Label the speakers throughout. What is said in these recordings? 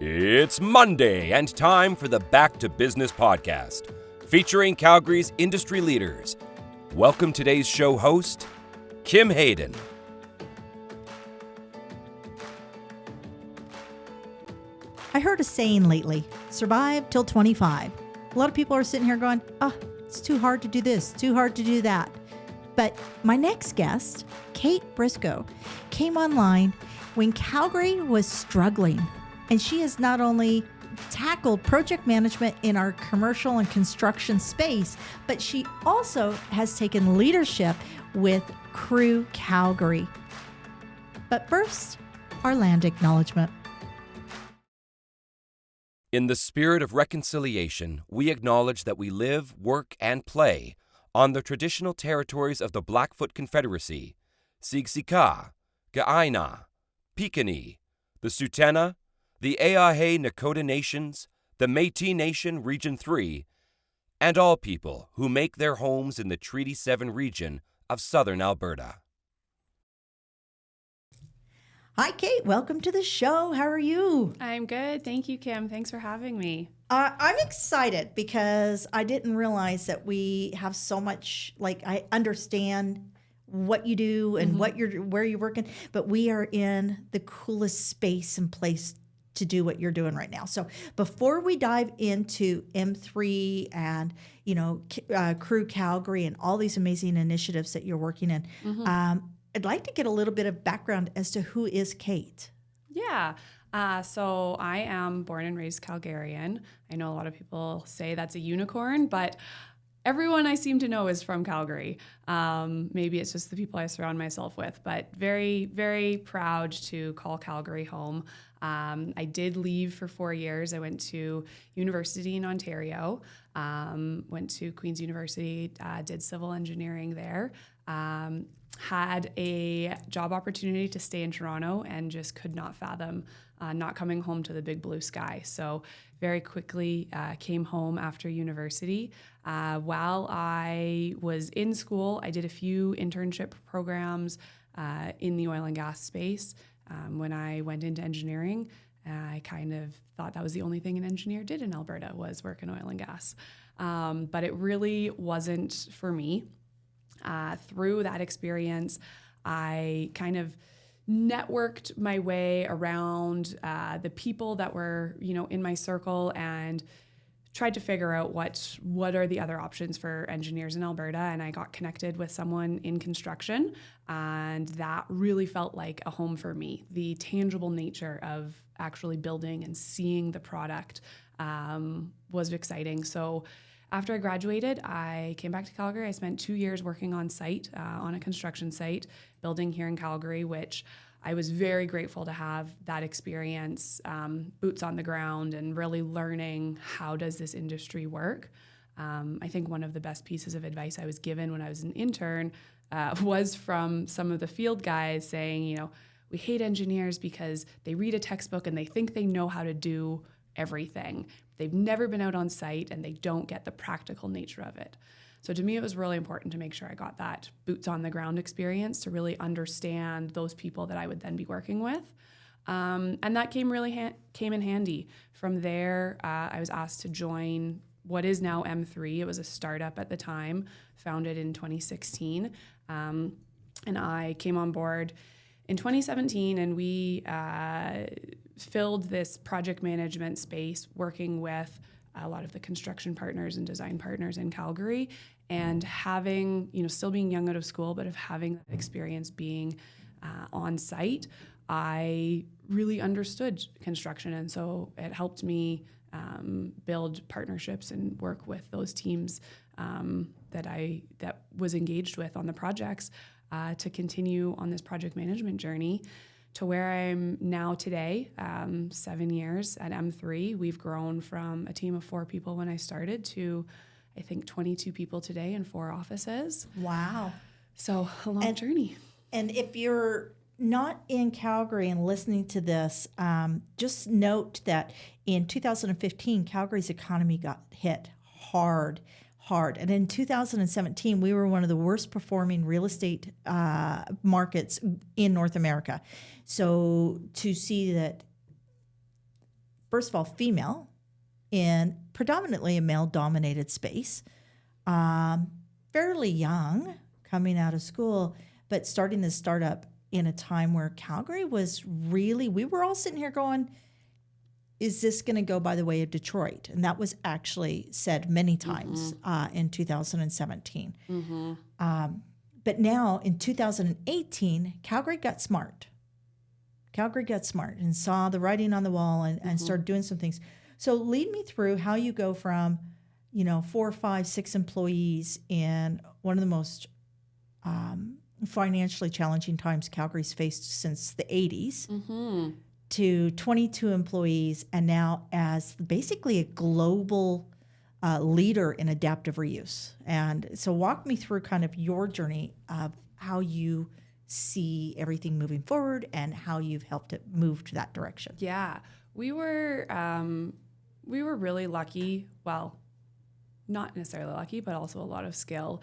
Speaker 1: It's Monday and time for the Back to Business podcast, featuring Calgary's industry leaders. Welcome today's show host, Kim Hayden.
Speaker 2: I heard a saying lately, survive till 25. A lot of people are sitting here going, it's too hard to do this, too hard to do that. But my next guest, Kate Briscoe, came online when Calgary was struggling. And she has not only tackled project management in our commercial and construction space, but she also has taken leadership with Crew Calgary. But first, our land acknowledgement.
Speaker 1: In the spirit of reconciliation, we acknowledge that we live, work, and play on the traditional territories of the Blackfoot Confederacy, Siksika, Ka'aina, Piikani, the Tsuut'ina, the E'ahe Nakota Nations, the Métis Nation Region 3, and all people who make their homes in the Treaty 7 region of southern Alberta.
Speaker 2: Hi, Kate. Welcome to the show. How are you?
Speaker 3: I'm good. Thank you, Kim. Thanks for having me.
Speaker 2: I'm excited because I didn't realize that we have so much, I understand what you do and where you're working, but we are in the coolest space and place to do what you're doing right now. So before we dive into M3 and, Crew Calgary and all these amazing initiatives that you're working in, I'd like to get a little bit of background as to who is Kate.
Speaker 3: Yeah. So I am born and raised Calgarian. I know a lot of people say that's a unicorn, but everyone I seem to know is from Calgary. Maybe it's just the people I surround myself with, but very, very proud to call Calgary home. I did leave for 4 years. I went to university in Ontario, went to Queen's University, did civil engineering there, had a job opportunity to stay in Toronto and just could not fathom not coming home to the big blue sky. So very quickly came home after university. While I was in school, I did a few internship programs in the oil and gas space. When I went into engineering, I kind of thought that was the only thing an engineer did in Alberta was work in oil and gas. But it really wasn't for me. Through that experience, I kind of networked my way around the people that were, in my circle and tried to figure out what are the other options for engineers in Alberta. And I got connected with someone in construction, and that really felt like a home for me. The tangible nature of actually building and seeing the product was exciting. So after I graduated, I came back to Calgary. I spent 2 years working on site, on a construction site, building here in Calgary, which I was very grateful to have that experience, boots on the ground, and really learning how does this industry work. I think one of the best pieces of advice I was given when I was an intern was from some of the field guys saying, we hate engineers because they read a textbook and they think they know how to do everything. They've never been out on site and they don't get the practical nature of it. So to me, it was really important to make sure I got that boots on the ground experience to really understand those people that I would then be working with. And that came in handy. From there, I was asked to join what is now M3. It was a startup at the time, founded in 2016. And I came on board in 2017, and we filled this project management space working with a lot of the construction partners and design partners in Calgary, and having, still being young out of school, but of having that experience being on site, I really understood construction. And so it helped me build partnerships and work with those teams that was engaged with on the projects to continue on this project management journey to where I'm now today, 7 years at M3. We've grown from a team of 4 people when I started to, I think, 22 people today in 4 offices.
Speaker 2: Wow.
Speaker 3: So a long journey.
Speaker 2: And if you're not in Calgary and listening to this, just note that in 2015, Calgary's economy got hit hard. And in 2017, we were one of the worst performing real estate markets in North America. So to see that first of all, female in predominantly a male-dominated space, fairly young, coming out of school, but starting this startup in a time where Calgary was really, we were all sitting here going, is this going to go by the way of Detroit? And that was actually said many times in 2017. But now in 2018, Calgary got smart. Calgary got smart and saw the writing on the wall and started doing some things. So lead me through how you go from, 4, 5, 6 employees in one of the most financially challenging times Calgary's faced since the 80s to 22 employees, and now as basically a global leader in adaptive reuse. And so walk me through kind of your journey of how you see everything moving forward and how you've helped it move to that direction.
Speaker 3: Yeah, we were really lucky. Well, not necessarily lucky, but also a lot of skill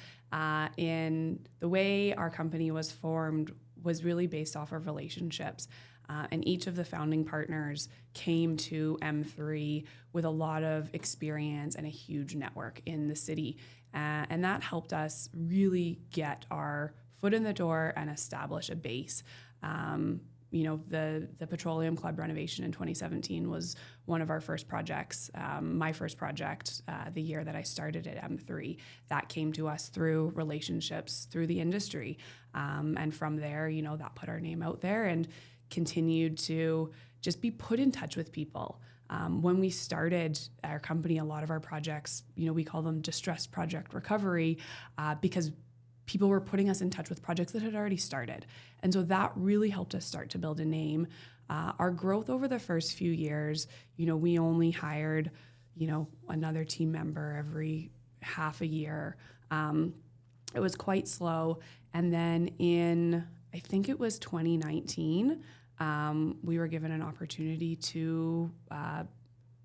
Speaker 3: in the way our company was formed was really based off of relationships. And each of the founding partners came to M3 with a lot of experience and a huge network in the city. And that helped us really get our foot in the door and establish a base. The Petroleum Club renovation in 2017 was one of our first projects, my first project, the year that I started at M3. That came to us through relationships, through the industry. And from there, that put our name out there and continued to just be put in touch with people. When we started our company, a lot of our projects, we call them distressed project recovery because people were putting us in touch with projects that had already started. And so that really helped us start to build a name. Our growth over the first few years, we only hired, another team member every half a year. It was quite slow. And then I think it was 2019, we were given an opportunity to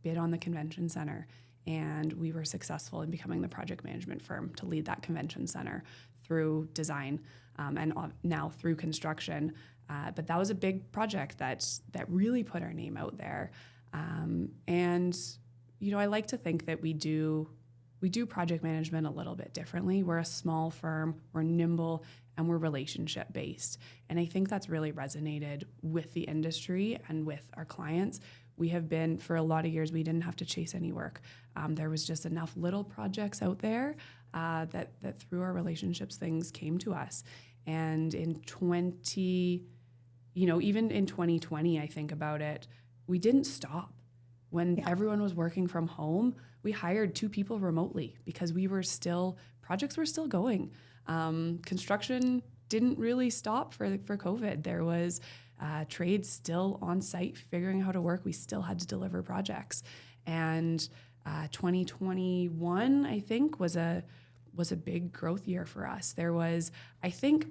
Speaker 3: bid on the convention center. And we were successful in becoming the project management firm to lead that convention center through design and now through construction. But that was a big project that really put our name out there. And I like to think that we do project management a little bit differently. We're a small firm, we're nimble, and we're relationship based. And I think that's really resonated with the industry and with our clients. We have been, for a lot of years, we didn't have to chase any work. There was just enough little projects out there that through our relationships, things came to us. And in even in 2020, I think about it, we didn't stop. When everyone was working from home, we hired 2 people remotely because projects were still going. Construction didn't really stop for COVID. There was trades still on site figuring out how to work. We still had to deliver projects. And 2021, I think, was a big growth year for us. I think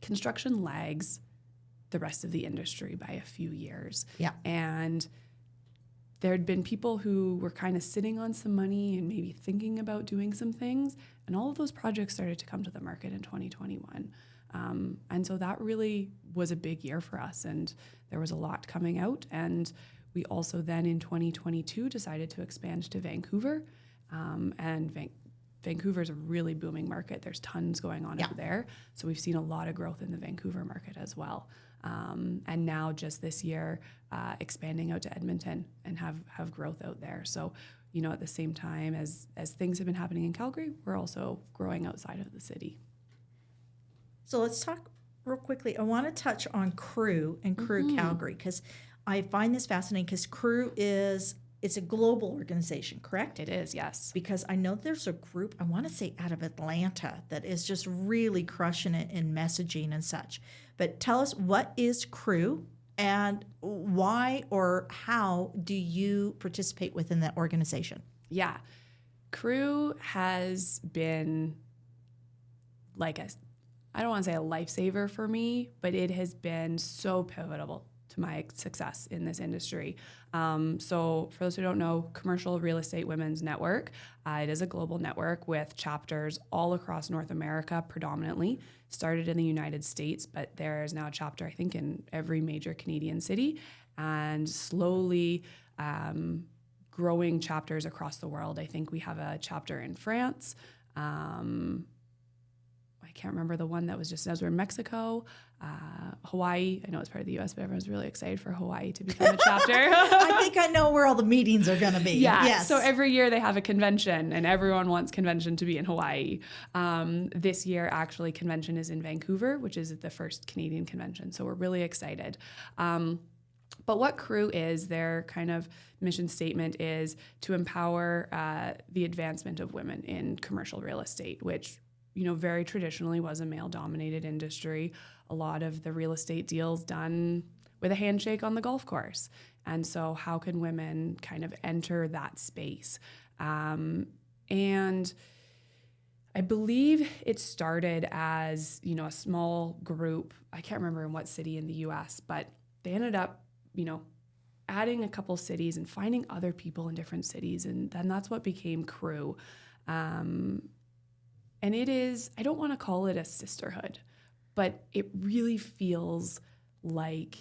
Speaker 3: construction lags the rest of the industry by a few years.
Speaker 2: Yeah.
Speaker 3: And there had been people who were kind of sitting on some money and maybe thinking about doing some things. And all of those projects started to come to the market in 2021. And so that really was a big year for us. And there was a lot coming out. And we also then in 2022 decided to expand to Vancouver. And Vancouver's a really booming market. There's tons going on out there. So we've seen a lot of growth in the Vancouver market as well. And now just this year, expanding out to Edmonton and have growth out there. So, at the same time as things have been happening in Calgary, we're also growing outside of the city.
Speaker 2: So let's talk real quickly. I want to touch on Crew and Crew Calgary because I find this fascinating because Crew it's a global organization, correct?
Speaker 3: It is, yes.
Speaker 2: Because I know there's a group, I want to say out of Atlanta, that is just really crushing it in messaging and such. But tell us, what is Crew and why or how do you participate within that organization?
Speaker 3: Yeah. Crew has been I don't want to say a lifesaver for me, but it has been so pivotal to my success in this industry. So for those who don't know, Commercial Real Estate Women's Network, it is a global network with chapters all across North America, predominantly. Started in the United States, but there is now a chapter, I think, in every major Canadian city, and slowly growing chapters across the world. I think we have a chapter in France. I can't remember the one that was just as we're in Mexico, Hawaii. I know it's part of the U.S., but everyone's really excited for Hawaii to become a chapter.
Speaker 2: I think I know where all the meetings are going to be.
Speaker 3: Yeah.
Speaker 2: Yes.
Speaker 3: So every year they have a convention, and everyone wants convention to be in Hawaii. This year, actually, convention is in Vancouver, which is the first Canadian convention. So we're really excited. But what CREW is, their kind of mission statement is to empower the advancement of women in commercial real estate, which very traditionally was a male-dominated industry. A lot of the real estate deals done with a handshake on the golf course. And so how can women kind of enter that space? And I believe it started as, a small group. I can't remember in what city in the U.S., but they ended up, adding a couple cities and finding other people in different cities. And then that's what became CREW. And it is, I don't want to call it a sisterhood, but it really feels like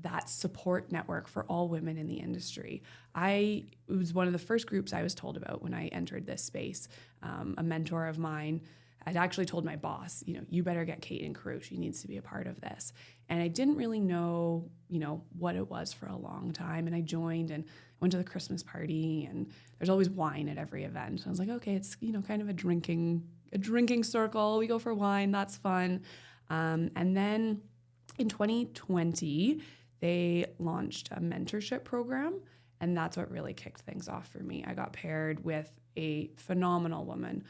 Speaker 3: that support network for all women in the industry. It was one of the first groups I was told about when I entered this space. A mentor of mine had actually told my boss, you better get Kate in CREW. She needs to be a part of this. And I didn't really know, what it was for a long time. And I joined and went to the Christmas party, and there's always wine at every event. I was like, okay, it's, kind of a drinking circle. We go for wine. That's fun. And then in 2020, they launched a mentorship program, and that's what really kicked things off for me. I got paired with a phenomenal woman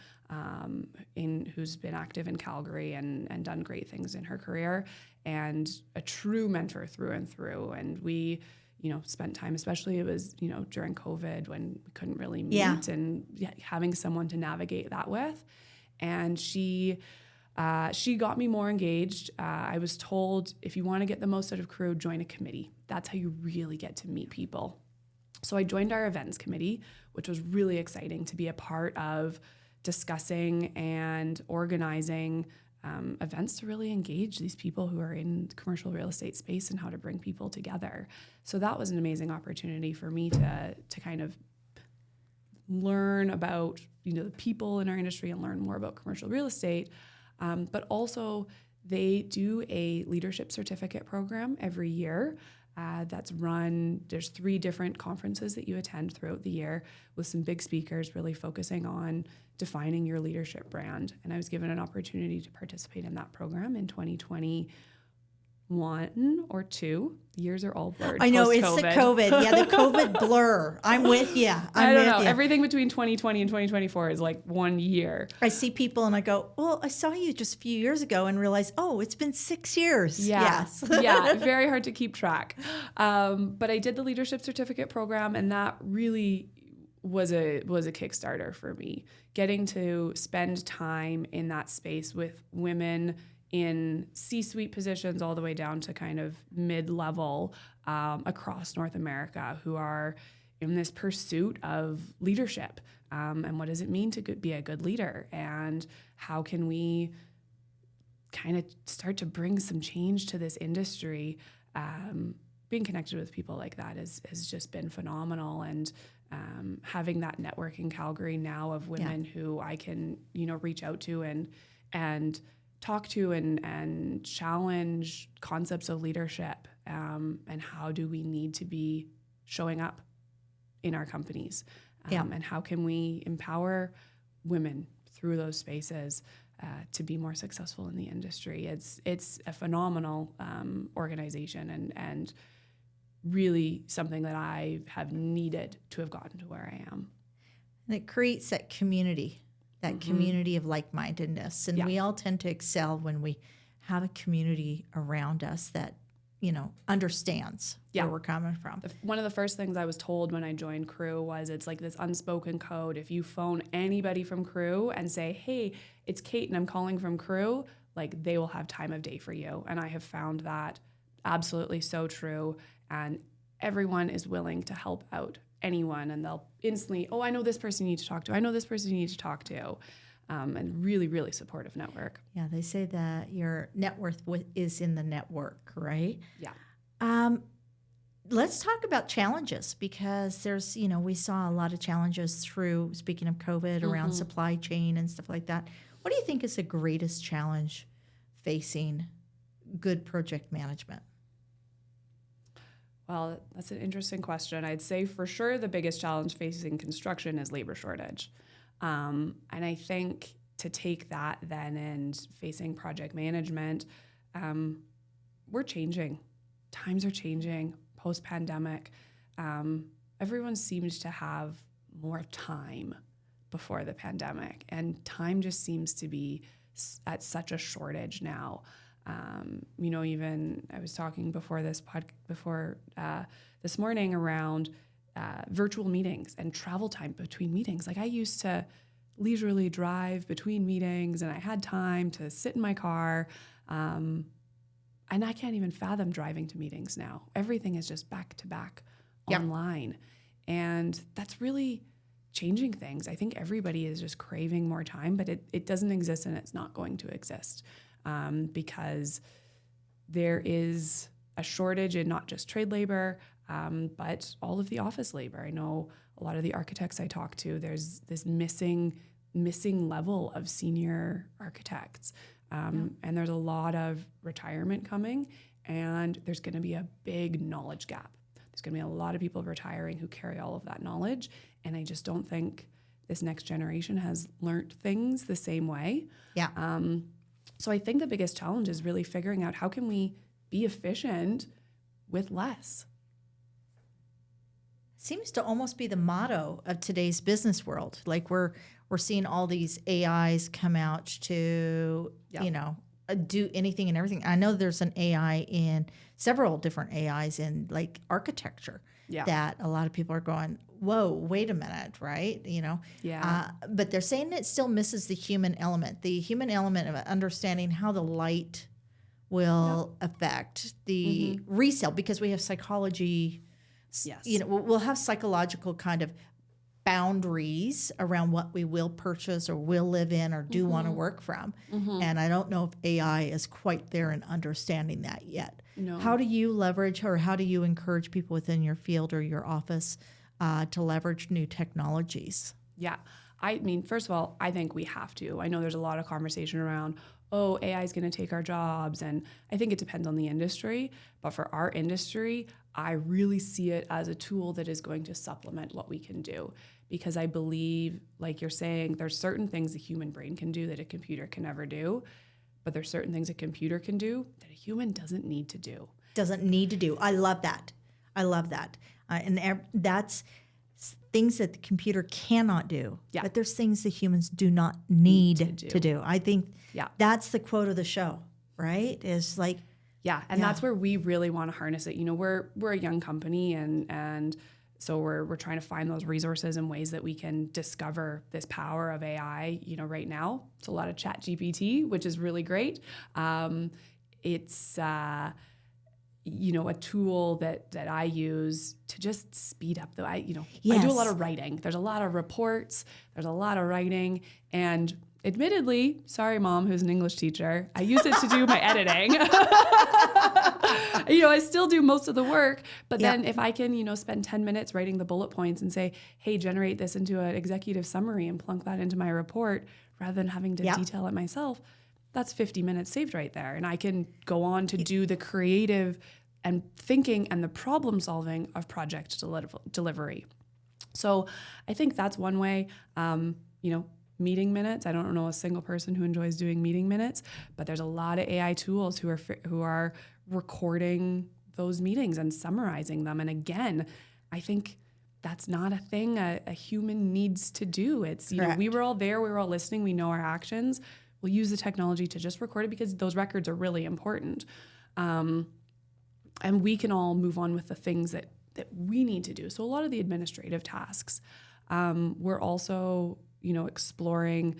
Speaker 3: who's been active in Calgary and done great things in her career, and a true mentor through and through. And we, spent time, especially it was, during COVID when we couldn't really meet, and having someone to navigate that with. And she got me more engaged. I was told, if you want to get the most out of CREW, join a committee. That's how you really get to meet people. So I joined our events committee, which was really exciting to be a part of discussing and organizing events to really engage these people who are in commercial real estate space and how to bring people together. So that was an amazing opportunity for me to kind of learn about, the people in our industry and learn more about commercial real estate. But also they do a leadership certificate program every year. That's run, there's 3 different conferences that you attend throughout the year with some big speakers really focusing on defining your leadership brand. And I was given an opportunity to participate in that program in 2021 or 2. Years are all blurred.
Speaker 2: I know,
Speaker 3: post-COVID.
Speaker 2: it's the COVID. Yeah, the COVID blur. I'm with you.
Speaker 3: I don't know. Everything between 2020 and 2024 is like 1 year.
Speaker 2: I see people and I go, well, I saw you just a few years ago and realized, oh, it's been 6 years.
Speaker 3: Yeah.
Speaker 2: Yes.
Speaker 3: Yeah, very hard to keep track. But I did the leadership certificate program, and that really was a Kickstarter for me. Getting to spend time in that space with women in C-suite positions all the way down to kind of mid-level across North America who are in this pursuit of leadership. And what does it mean to be a good leader? And how can we kind of start to bring some change to this industry? Being connected with people like that has just been phenomenal. And having that network in Calgary now of women who I can, reach out to and talk to and challenge concepts of leadership, and how do we need to be showing up in our companies, and how can we empower women through those spaces to be more successful in the industry. It's a phenomenal organization and really something that I have needed to have gotten to where I am.
Speaker 2: And it creates that community. That community of like-mindedness. And we all tend to excel when we have a community around us that, understands where we're coming from.
Speaker 3: One of the first things I was told when I joined CREW was it's like this unspoken code. If you phone anybody from CREW and say, hey, it's Kate and I'm calling from CREW, like they will have time of day for you. And I have found that absolutely so true. And everyone is willing to help out anyone, and they'll instantly, oh, I know this person you need to talk to. I know this person you need to talk to. And really, really supportive network.
Speaker 2: Yeah, they say that your net worth is in the network, right?
Speaker 3: Yeah.
Speaker 2: Let's talk about challenges, because there's, we saw a lot of challenges through, speaking of COVID, around supply chain and stuff like that. What do you think is the greatest challenge facing good project management?
Speaker 3: Well, that's an interesting question. I'd say for sure the biggest challenge facing construction is labor shortage. And I think to take that then and facing project management, we're changing. Times are changing post-pandemic. Everyone seems to have more time before the pandemic, and time just seems to be at such a shortage now. Even I was talking before this morning around virtual meetings and travel time between meetings. Like, I used to leisurely drive between meetings, and I had time to sit in my car. And I can't even fathom driving to meetings now. Everything is just back to back online. And that's really changing things. I think everybody is just craving more time, but it doesn't exist, and it's not going to exist because there is a shortage in not just trade labor, but all of the office labor. I know a lot of the architects I talk to, there's this missing level of senior architects. And there's a lot of retirement coming, and there's going to be a big knowledge gap. There's going to be a lot of people retiring who carry all of that knowledge, and I just don't think this next generation has learned things the same way.
Speaker 2: Yeah.
Speaker 3: So I think the biggest challenge is really figuring out how can we be efficient with less.
Speaker 2: Seems to almost be the motto of today's business world. Like, we're seeing all these AIs come out to, do anything and everything. I know there's an AI in several different AIs in like architecture that a lot of people are going, whoa, wait a minute, right? But they're saying it still misses the human element of understanding how the light will affect the resale, because we have psychology.
Speaker 3: Yes.
Speaker 2: We'll have psychological kind of boundaries around what we will purchase or will live in or do want to work from. And I don't know if AI is quite there in understanding that yet.
Speaker 3: No.
Speaker 2: How do you leverage, or how do you encourage people within your field or your office to leverage new technologies?
Speaker 3: Yeah. I mean, first of all, I think we have to. I know there's a lot of conversation around, oh, AI is going to take our jobs. And I think it depends on the industry. But for our industry, I really see it as a tool that is going to supplement what we can do. Because I believe, like you're saying, there's certain things the human brain can do that a computer can never do. But there's certain things a computer can do that a human doesn't need to do.
Speaker 2: I love that. That's things that the computer cannot do.
Speaker 3: Yeah.
Speaker 2: But there's things that humans do not need to do. I think that's the quote of the show, right? Is like,
Speaker 3: that's where we really want to harness it. We're a young company, and so we're trying to find those resources and ways that we can discover this power of AI. Right now it's a lot of chat GPT, which is really great. It's a tool that I use to just speed up I do a lot of writing. There's a lot of reports, there's a lot of writing, and admittedly, sorry, Mom, who's an English teacher, I use it to do my editing. I still do most of the work, but then if I can, spend 10 minutes writing the bullet points and say, hey, generate this into an executive summary and plunk that into my report rather than having to detail it myself, that's 50 minutes saved right there. And I can go on to do the creative and thinking and the problem solving of project delivery. So I think that's one way. Meeting minutes. I don't know a single person who enjoys doing meeting minutes, but there's a lot of AI tools who are recording those meetings and summarizing them. And again, I think that's not a thing a human needs to do. It's, we were all there, we were all listening, we know our actions. We'll use the technology to just record it because those records are really important. And we can all move on with the things that we need to do. So a lot of the administrative tasks, we're also exploring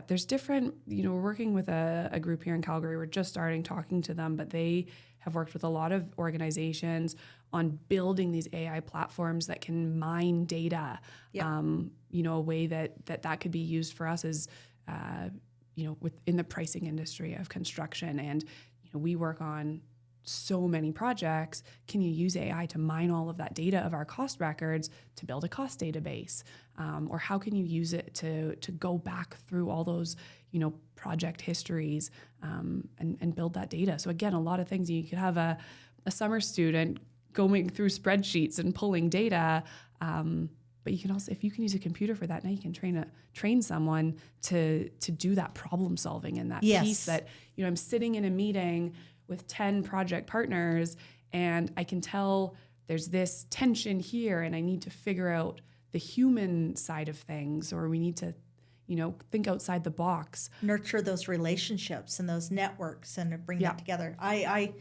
Speaker 3: there's different, we're working with a group here in Calgary. We're just starting talking to them, but they have worked with a lot of organizations on building these AI platforms that can mine data.
Speaker 2: Yep.
Speaker 3: A way that could be used for us is, within the pricing industry of construction. And, we work on so many projects. Can you use AI to mine all of that data of our cost records to build a cost database? Or how can you use it to go back through all those, project histories and build that data? So again, a lot of things. You could have a summer student going through spreadsheets and pulling data, but you can also, if you can use a computer for that, now you can train someone to do that problem solving and that piece that, I'm sitting in a meeting with 10 project partners and I can tell there's this tension here and I need to figure out the human side of things, or we need to, think outside the box.
Speaker 2: Nurture those relationships and those networks and bring that together. I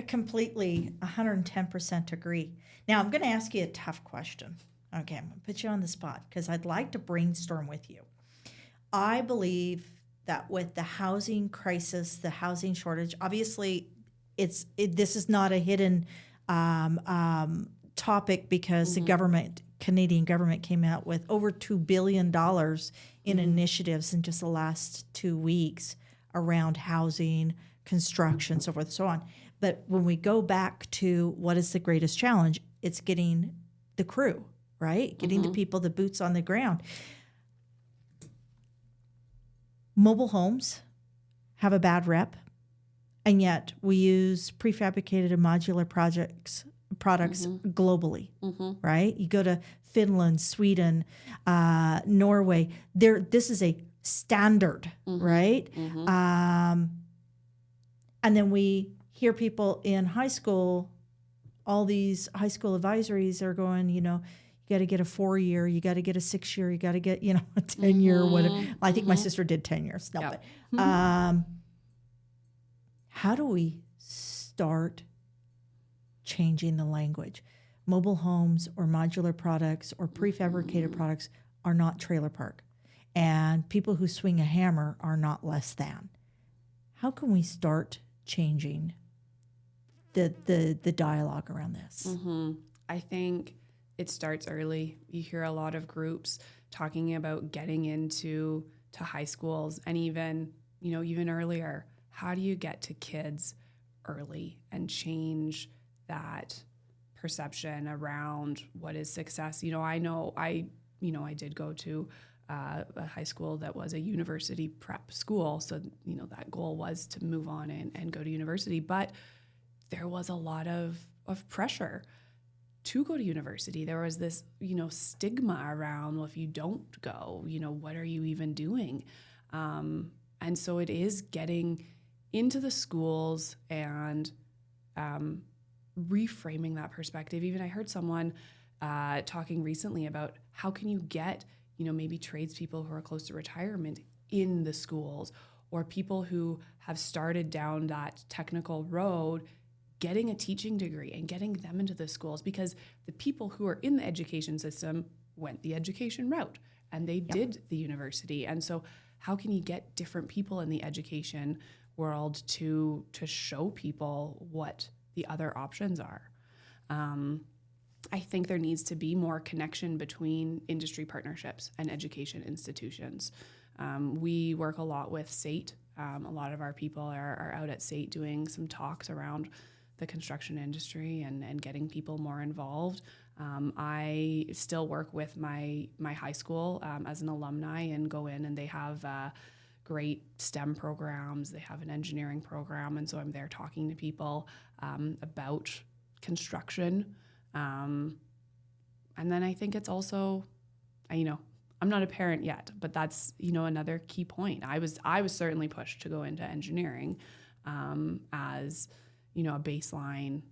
Speaker 2: completely 110% agree. Now I'm going to ask you a tough question. Okay, I'm going to put you on the spot because I'd like to brainstorm with you. I believe that with the housing crisis, the housing shortage, obviously this is not a hidden topic because the Canadian government came out with over $2 billion in initiatives in just the last 2 weeks around housing, construction, so forth and so on. But when we go back to what is the greatest challenge, it's getting the crew, right? Getting the people, the boots on the ground. Mobile homes have a bad rep, and yet we use prefabricated and modular products globally, right? You go to Finland, Sweden, Norway. This is a standard, right? And then we hear people in high school, all these high school advisories are going, you got to get a 4-year, you got to get a 6-year, you got to get, a 10-year, whatever. I think my sister did 10 years. No, but how do we start changing the language? Mobile homes or modular products or prefabricated products are not trailer park. And people who swing a hammer are not less than. How can we start changing the dialogue around this?
Speaker 3: I think it starts early. You hear a lot of groups talking about getting into high schools and even earlier. How do you get to kids early and change that perception around what is success? I know I did go to a high school that was a university prep school. So, that goal was to move on and go to university. But there was a lot of pressure to go to university. There was this, stigma around, well, if you don't go, what are you even doing? And so it is getting into the schools and reframing that perspective. Even I heard someone talking recently about how can you get, maybe tradespeople who are close to retirement in the schools, or people who have started down that technical road, getting a teaching degree and getting them into the schools, because the people who are in the education system went the education route and they did the university. And so how can you get different people in the education world to show people what the other options are? I think there needs to be more connection between industry partnerships and education institutions. We work a lot with SAIT. A lot of our people are out at SAIT doing some talks around the construction industry and getting people more involved. I still work with my high school as an alumni and go in, and they have great STEM programs. They have an engineering program, and so I'm there talking to people about construction. And then I think it's also, I'm not a parent yet, but that's, another key point. I was certainly pushed to go into engineering as, a baseline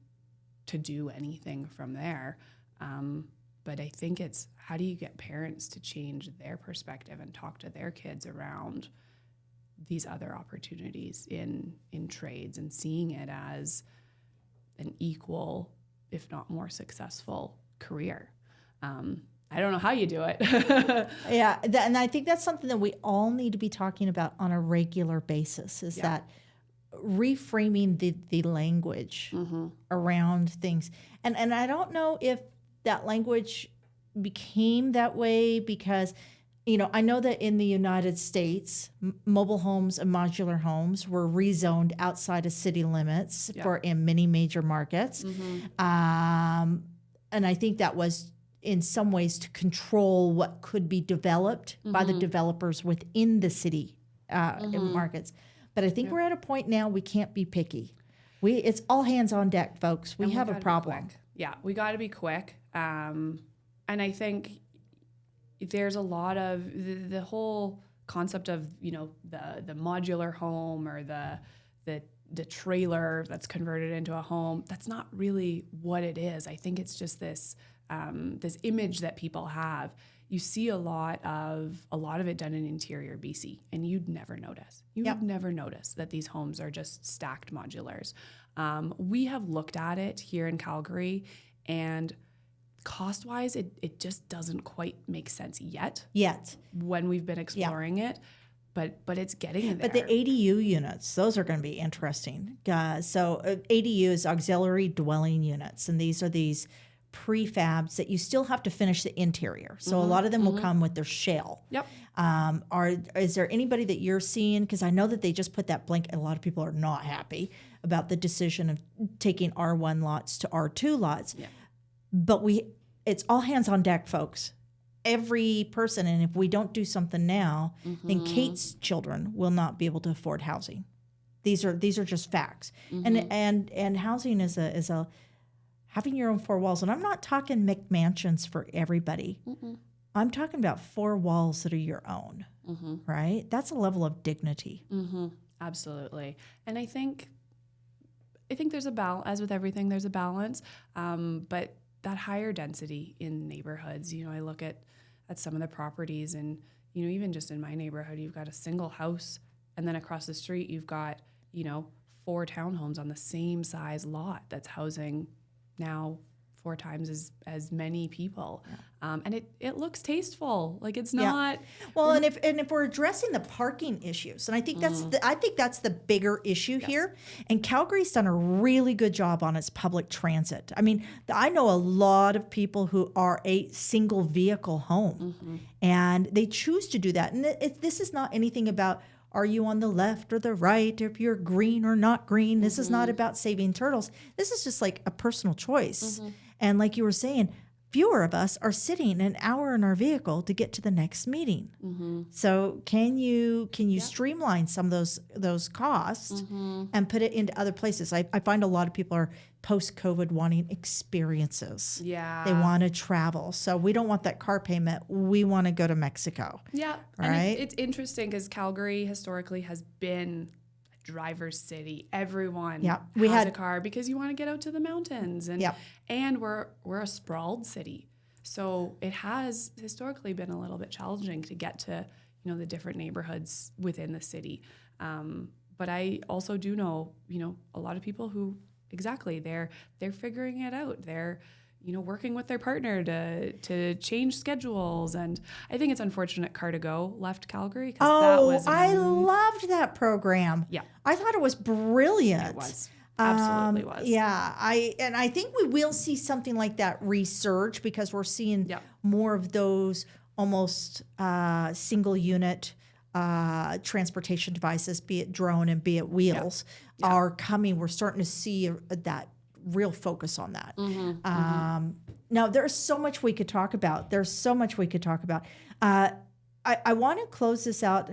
Speaker 3: to do anything from there. But I think it's, how do you get parents to change their perspective and talk to their kids around these other opportunities in trades and seeing it as an equal, if not more successful career. I don't know how you do it.
Speaker 2: Yeah, and I think that's something that we all need to be talking about on a regular basis, is that reframing the language around things. And I don't know if that language became that way because, I know that in the United States, mobile homes and modular homes were rezoned outside of city limits in many major markets. And I think that was in some ways to control what could be developed by the developers within the city markets. But I think we're at a point now we can't be picky. It's all hands on deck, folks. We have a problem.
Speaker 3: Yeah, we got to be quick. And I think there's a lot of the whole concept of, the modular home or the trailer that's converted into a home. That's not really what it is. I think it's just this image that people have. You see a lot of it done in interior BC, and you'd never notice. Would never notice that these homes are just stacked modulars. We have looked at it here in Calgary, and cost-wise, it just doesn't quite make sense yet when we've been exploring it. But it's getting there.
Speaker 2: But the ADU units, those are going to be interesting. So ADU is auxiliary dwelling units, and these are these prefabs that you still have to finish the interior. So a lot of them will come with their shell.
Speaker 3: Yep.
Speaker 2: Is there anybody that you're seeing? Because I know that they just put that blanket. A lot of people are not happy about the decision of taking R1 lots to R2 lots. Yeah. But it's all hands on deck, folks. Every person, and if we don't do something now, then Kate's children will not be able to afford housing. These are just facts. And housing is a having your own four walls. And I'm not talking McMansions for everybody. I'm talking about four walls that are your own, right? That's a level of dignity.
Speaker 3: Absolutely. And I think there's a balance, as with everything, there's a balance. But that higher density in neighborhoods, I look at some of the properties, and, even just in my neighborhood, you've got a single house, and then across the street, you've got, 4 townhomes on the same size lot that's housing now 4 times as many people. And it looks tasteful. Like, it's not.
Speaker 2: Well, and if we're addressing the parking issues, and I think that's the bigger issue here. And Calgary's done a really good job on its public transit. I mean, I know a lot of people who are a single vehicle home, and they choose to do that. And this is not anything about, are you on the left or the right, if you're green or not green. This is not about saving turtles. This is just like a personal choice. And like you were saying, fewer of us are sitting an hour in our vehicle to get to the next meeting. So can you streamline some of those costs and put it into other places? I find a lot of people are post-COVID wanting experiences. Yeah. They want to travel. So we don't want that car payment. We want to go to Mexico.
Speaker 3: Yeah.
Speaker 2: Right?
Speaker 3: And it's interesting because Calgary historically has been driver's city. Everyone has a car because you want to get out to the mountains, and we're a sprawled city, so it has historically been a little bit challenging to get to the different neighborhoods within the city. But I also do know a lot of people who they're figuring it out. They're working with their partner to change schedules. And I think it's unfortunate Car2Go left Calgary.
Speaker 2: I loved that program.
Speaker 3: Yeah.
Speaker 2: I thought it was brilliant.
Speaker 3: It was. Absolutely was.
Speaker 2: Yeah. I think we will see something like that resurge because we're seeing more of those almost single unit transportation devices, be it drone and be it wheels, are coming. We're starting to see that real focus on that. Now, there's so much we could talk about. I want to close this out.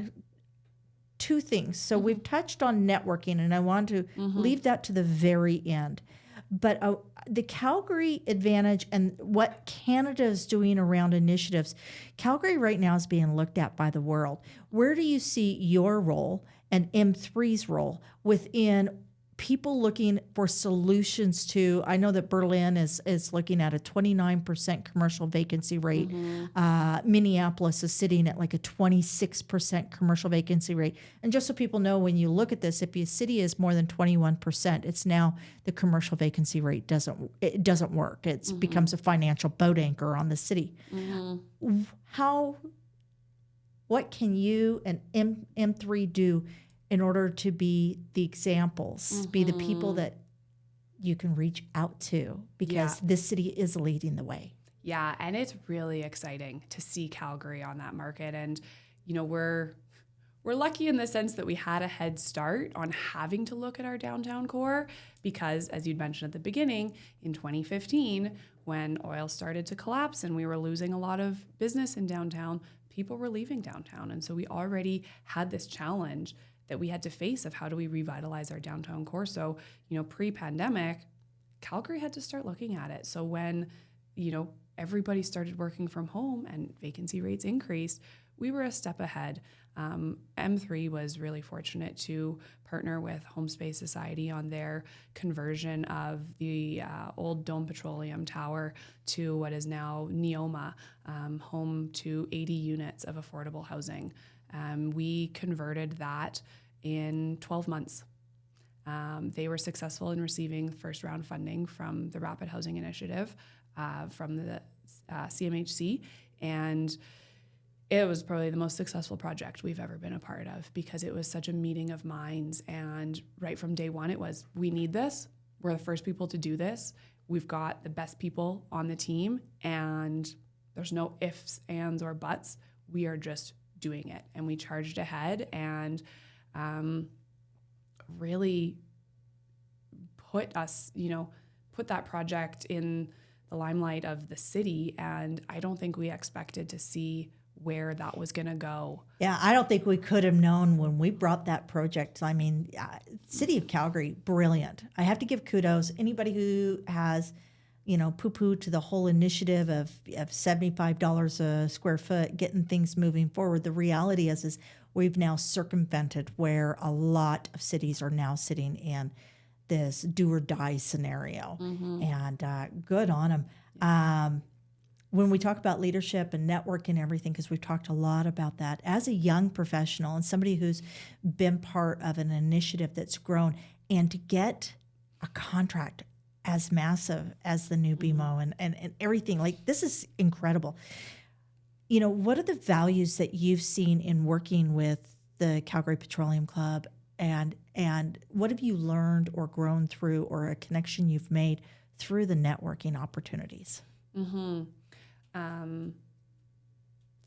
Speaker 2: 2 things. So we've touched on networking, and I want to leave that to the very end. But the Calgary advantage and what Canada is doing around initiatives, Calgary right now is being looked at by the world. Where do you see your role and M3's role within people looking for solutions to, I know that Berlin is looking at a 29% commercial vacancy rate. Minneapolis is sitting at like a 26% commercial vacancy rate. And just so people know, when you look at this, if a city is more than 21%, it's now the commercial vacancy rate doesn't work. It becomes a financial boat anchor on the city. What can you and M3 do in order to be the examples, be the people that you can reach out to, because this city is leading the way?
Speaker 3: Yeah, and it's really exciting to see Calgary on that market. And, you know, we're lucky in the sense that we had a head start on having to look at our downtown core because, as you'd mentioned at the beginning, in 2015, when oil started to collapse and we were losing a lot of business in downtown, people were leaving downtown. And so we already had this challenge that we had to face of how do we revitalize our downtown core. So, you know, pre-pandemic, Calgary had to start looking at it. So when, you know, everybody started working from home and vacancy rates increased, we were a step ahead. M3 was really fortunate to partner with Home Space Society on their conversion of the old Dome Petroleum Tower to what is now Neoma, home to 80 units of affordable housing. We converted that in 12 months. They were successful in receiving first round funding from the Rapid Housing Initiative, from the CMHC, and it was probably the most successful project we've ever been a part of because it was such a meeting of minds. And right from day one, it was, we need this. We're the first people to do this. We've got the best people on the team, and there's no ifs, ands, or buts. We are just doing it. And we charged ahead and really put that project in the limelight of the city. And I don't think we expected to see where that was going to go.
Speaker 2: Yeah, I don't think we could have known when we brought that project. I mean, City of Calgary, brilliant. I have to give kudos. Anybody who has, poo-poo to the whole initiative of $75 a square foot, getting things moving forward. The reality is we've now circumvented where a lot of cities are now sitting in this do or die scenario. And good on them. When we talk about leadership and networking and everything, because we've talked a lot about that, as a young professional and somebody who's been part of an initiative that's grown, and to get a contract as massive as the new BMO and everything, like, this is incredible. What are the values that you've seen in working with the Calgary Petroleum Club, and what have you learned or grown through, or a connection you've made through the networking opportunities?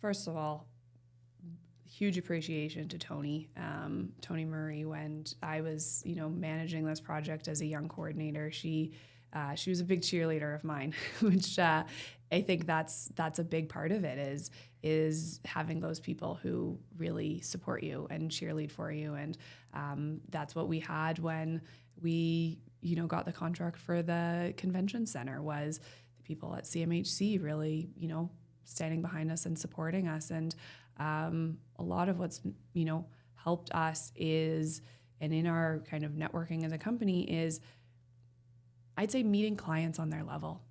Speaker 3: First of all, huge appreciation to Tony Murray. When I was, managing this project as a young coordinator, she was a big cheerleader of mine, which I think that's a big part of it is having those people who really support you and cheerlead for you. And that's what we had when we, got the contract for the convention center, was people at CMHC really, standing behind us and supporting us. And a lot of what's, helped us is, and in our kind of networking as a company, is, I'd say, meeting clients on their level.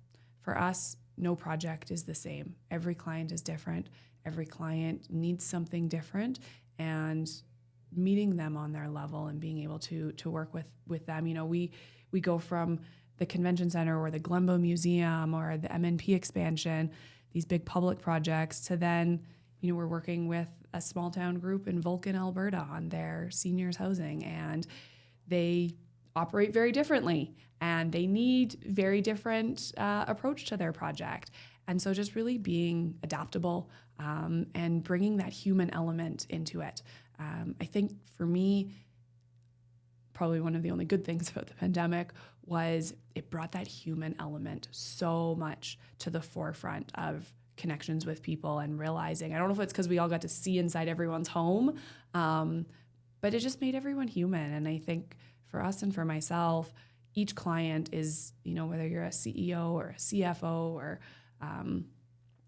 Speaker 3: For us, no project is the same. Every client is different. Every client needs something different, and meeting them on their level and being able to work with them. We go from the convention center or the Glenbow Museum or the MNP expansion, these big public projects, to then, we're working with a small town group in Vulcan, Alberta on their seniors housing, and they operate very differently and they need very different approach to their project. And so just really being adaptable and bringing that human element into it. I think for me, probably one of the only good things about the pandemic was it brought that human element so much to the forefront of connections with people, and realizing, I don't know if it's because we all got to see inside everyone's home, but it just made everyone human. And I think for us and for myself, each client is, whether you're a CEO or a CFO or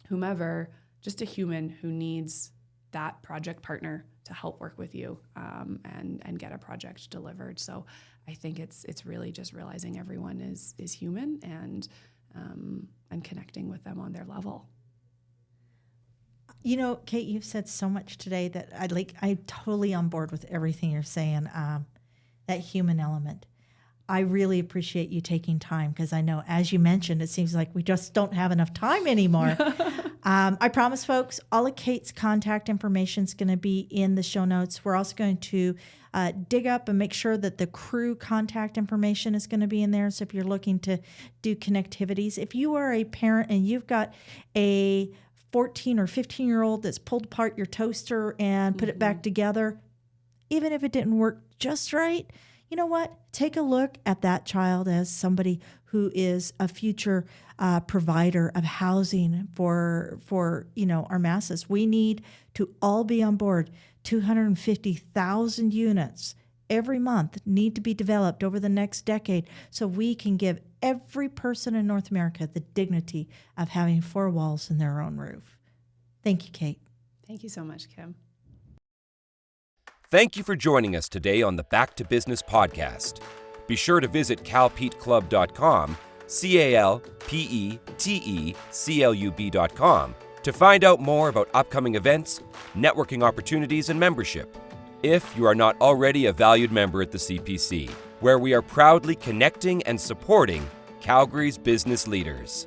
Speaker 3: whomever, just a human who needs that project partner to help work with you and get a project delivered. So I think it's really just realizing everyone is human and connecting with them on their level.
Speaker 2: You know, Kate, you've said so much today that I'm totally on board with everything you're saying. That human element. I really appreciate you taking time because I know, as you mentioned, it seems like we just don't have enough time anymore. I promise, folks, all of Kate's contact information is going to be in the show notes. We're also going to dig up and make sure that the crew contact information is going to be in there. So if you're looking to do connectivities, if you are a parent and you've got a 14 or 15-year-old that's pulled apart your toaster and put it back together, even if it didn't work just right, you know what? Take a look at that child as somebody who is a future provider of housing for our masses. We need to all be on board. 250,000 units every month need to be developed over the next decade so we can give every person in North America the dignity of having 4 walls in their own roof. Thank you, Kate.
Speaker 3: Thank you so much, Kim.
Speaker 1: Thank you for joining us today on the Back to Business podcast. Be sure to visit calpeteclub.com, calpeteclub.com, to find out more about upcoming events, networking opportunities, and membership. If you are not already a valued member at the CPC, where we are proudly connecting and supporting Calgary's business leaders.